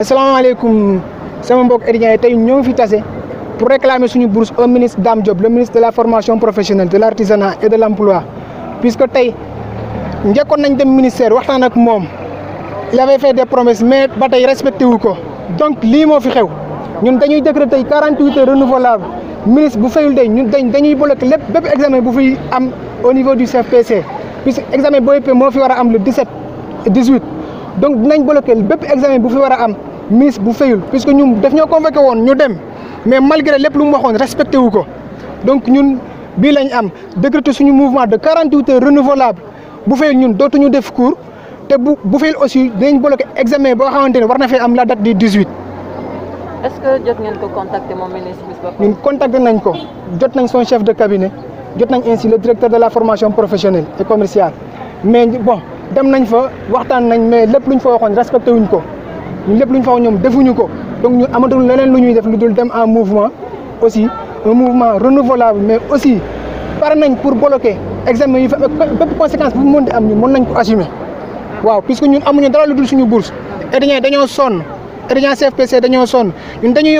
asalaamaaleykum sama mbokk étudiants yi tey ñoo ngi fi tase pour réclamer suñu bourse au ministre Dame Diop le ministre de la formation professionnelle de l'artisanat et de l'emploi puisque tey njëkkoon nañ dem ministère waxtaan ak moom il avait fait des promesses mais ba tey respecté wu ko donc lii moo fi xew ñun dañuy décréter tey 48 heures renouvelables ministre bu fayul tey ñun dañuy bloquer bépp examen bu fi am au niveau du CFPC puisque examen BEP moo fi war a am le 17 et 18 donc dinañ bloquer bépp examen bu fi war a am ministre bu fayul puisque ñun daf ñoo convoqué woon ñu dem mais malgré lépp lu mu waxoon respecté wu ko donc ñun bii lañ am décréter suñu mouvement de 48 heures renouvelable bu fayul ñun dootuñu def cours te bu fayul aussi dinañ bloqué examen boo xamante ne war na fay am la date du 18. est-ce que jot ngeen ko contacter moom ministre bi. ñun contacté nañ ko jot nañ son chef de cabinet jot nañ ainsi le directeur de la formation professionnelle et commerciale mais bon dem nañ fa waxtaan nañ mais lépp luñ fa waxoon respecté wuñ ko ñun lépp luñ fa wax ñoom defuñu ko donc ñu amatul leneen lu ñuy def lu dul dem en mouvement aussi un mouvement renouvelable mais aussi pare nañ pour bloquer examen yi fa bépp conséquence bu mu mën di am ñun mën nañ ko assumer waaw puisque ñun amuñu dara lu dul suñu bourse étudiants dañoo sonn étudiants CFPC dañoo sonn ñun dañuy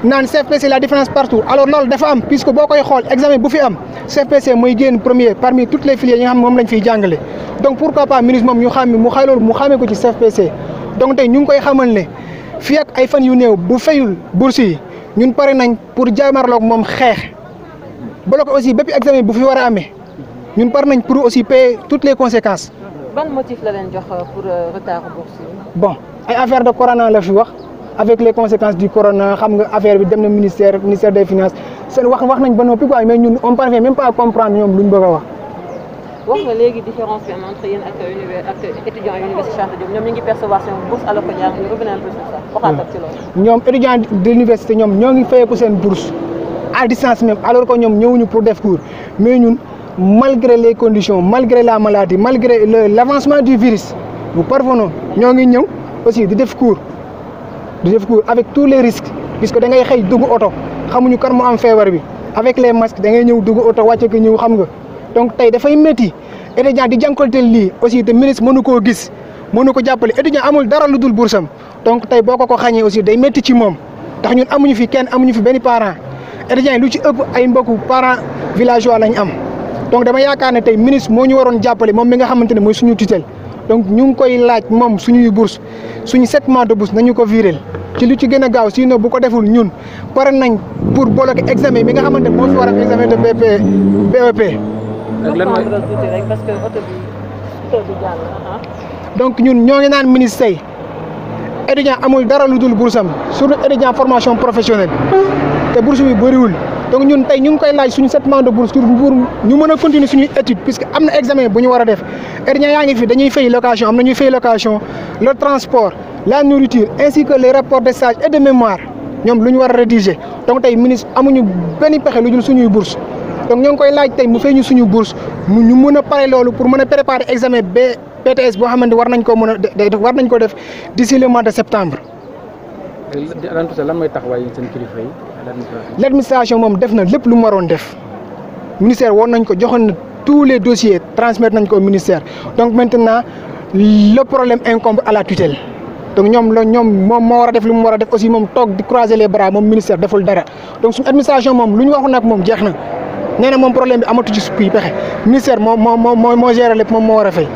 naan CFPC la différence partout alors loolu dafa am puisque boo koy xool examen bu fi am CFPC mooy génn premier parmi toutes les filières yi nga xam moom lañ fiy jàngale donc pourquoi pas ministre moom ñu xàmme mu xay loolu mu xàmmee ko ci CFPC donc tey ñu ngi koy xamal ne fii ak ay fan yu néew bu fayul bourse yi ñun pare nañ pour jaamarloog moom xeex bloqué aussi bépp examen bu fi war a amee ñun pare nañ pour aussi payer toutes les conséquences. ban motif la leen jox pour retard bourse yi. bon ay affaire de corona la fi wax avec les conséquences du corona xam nga affaire bi dem na ministère des finances seen wax nañ ba noppi quoi mais ñun on parvient même pas à comprendre ñoom luñ bëgg a wax. wax nga léegi différence bi am entre yéen ak étudiants université Cheikh Anta Diop ñoom ñu ngi percevoir seen bourse alors que ñu revenir un peu sur ça waxaatal ci loolu. ñoom étudiants de l'université ñoom ñoo ngi fayeeku seen bourse à distance même alors que ñoom ñëwuñu pour def cours mais ñun malgré les conditions malgré la maladie malgré l'avancement du virus nous parvenons ñoo ngi ñëw aussi di def cours avec tous les risques puisque da ngay xëy dugg oto xamuñu kan moo am feebar bi avec les masques da ngay ñëw dugg oto wàcce ko ñëw xam nga donc tey dafay métti étudiant di jànkuwanteel lii aussi te ministre mënu koo gis mënu ko jàppale étudiant amul dara lu dul boursam donc tey boo ko xañee aussi day métti ci moom ndax ñun amuñu fi kenn amuñu fi benn parent étudiant yi lu ci ëpp ay mbokku parents villageois lañ am donc dama yaakaar ne tey ministre moo ñu waroon jàppale moom mi nga xamante ne mooy suñu tutelle donc ñu ngi koy laaj moom suñuy bourse suñu 7 mois de bourse nañu ko viréel ci lu ci gën a gaaw sinon bu ko deful ñun pare nañ pour bloquer examen bi nga xamante ne moo fi war a examen de BEP. parce que oto bi jàll donc ñun ñoo ngi naan ministre tey étudiant amul dara lu dul bourse am surtout étudiant formation professionnelle te bourse bi bëriwul donc ñun tey ñu ngi koy laaj suñu 7 mois de bourse pour ñu mën a continuer suñuy étude puisque am na examen bu ñu war a def étudiants yaa ngi fi dañuy fay location am na ñuy fay location le transport la nourriture ainsi que les rapports de stage et de mémoire ñoom lu ñu war a rédiger donc tey ministre amuñu benn pexe lu dul suñuy bourse donc ñoo ngi koy laaj tey mu fay ñu suñu bourse ñu mën a pare loolu pour mën a préparer examen BTS boo xamante war nañ ko mën a war nañ ko def d'ici le mois de septembre. lan mooy taxawaay seen kilifa yi l'administration moom def na lépp lu mu waroon def ministère woon nañ ko joxoon na tous les dossiers transmettre nañ ko au ministère donc maintenant le problème incombe à la tutelle donc moom moo war a def lu mu war a def aussi moom toog di croiser les bras moom ministère deful dara donc suñu administration moom lu ñu waxoon nag moom jeex na nee na moom problème bi amatu ci kuy pexe ministère moo géré lépp moom moo war a fay.